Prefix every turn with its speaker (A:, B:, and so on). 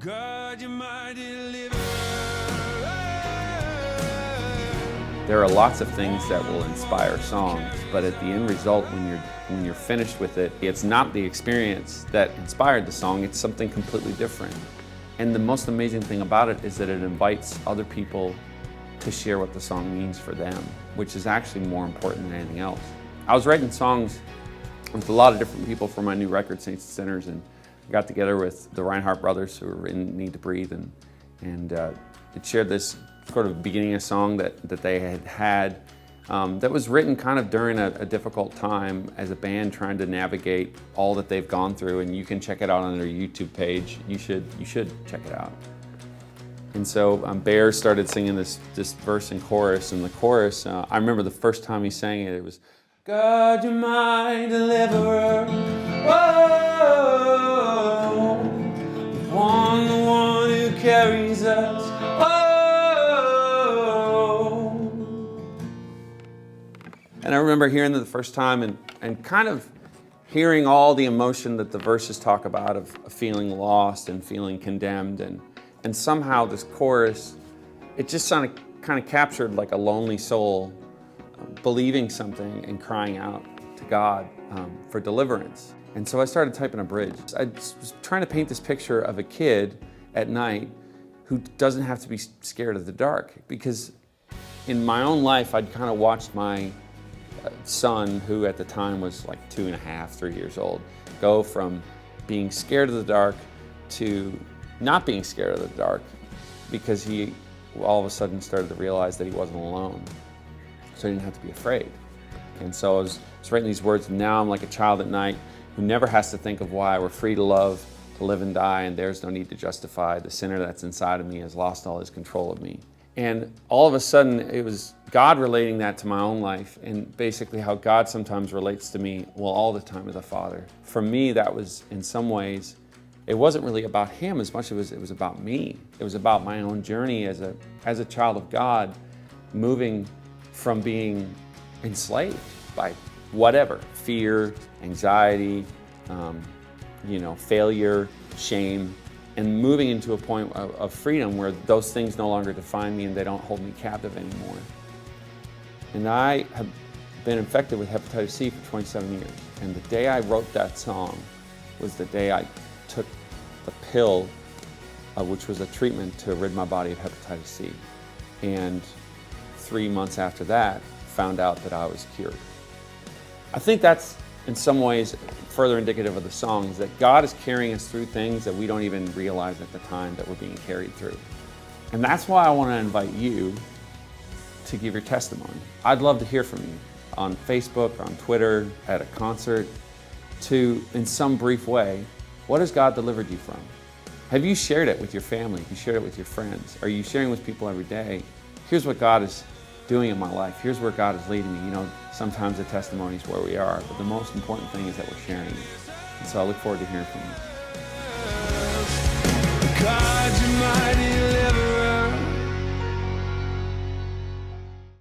A: God, you're my deliverer.
B: There are lots of things that will inspire songs, but at the end result, when you're finished with it, it's not the experience that inspired the song, it's something completely different. And the most amazing thing about it is that it invites other people to share what the song means for them, which is actually more important than anything else. I was writing songs with a lot of different people for my new record, Saints and Sinners, and I got together with the Reinhardt brothers who were in Need to Breathe, and it shared this sort of beginning a song that they had that was written kind of during a difficult time as a band trying to navigate all that they've gone through, and you can check it out on their YouTube page. You should check it out. And so Maher started singing this verse and chorus, and the chorus, I remember the first time he sang it, it was, God, you're my deliverer, oh, the one who carries us, oh. And I remember hearing it the first time and kind of hearing all the emotion that the verses talk about of feeling lost and feeling condemned, and somehow this chorus, it just kind of captured like a lonely soul believing something and crying out to God for deliverance. And so I started typing a bridge. I was trying to paint this picture of a kid at night who doesn't have to be scared of the dark, because in my own life I'd kind of watched my son, who at the time was like 2.5, 3 years old, go from being scared of the dark to not being scared of the dark, because he all of a sudden started to realize that he wasn't alone. So he didn't have to be afraid. And so I was writing these words, and now I'm like a child at night who never has to think of why. We're free to love, to live and die, and there's no need to justify. The sinner that's inside of me has lost all his control of me. And all of a sudden, it was God relating that to my own life, and basically how God sometimes relates to me, well, all the time as a father. For me, that was, in some ways, it wasn't really about him as much as it was about me. It was about my own journey as a child of God, moving from being enslaved by whatever, fear, anxiety, failure, shame, and moving into a point of freedom where those things no longer define me and they don't hold me captive anymore. And I have been infected with hepatitis C for 27 years. And the day I wrote that song was the day I took the pill, which was a treatment to rid my body of hepatitis C. And 3 months after that, found out that I was cured. I think that's, in some ways, further indicative of the songs, that God is carrying us through things that we don't even realize at the time that we're being carried through. And that's why I want to invite you to give your testimony. I'd love to hear from you on Facebook, on Twitter, at a concert, to, in some brief way, what has God delivered you from? Have you shared it with your family? Have you shared it with your friends? Are you sharing with people every day? Here's what God is doing in my life. Here's where God is leading me. Sometimes the testimony is where we are, but the most important thing is that we're sharing it. And so I look forward to hearing from you.
A: God, you're mighty.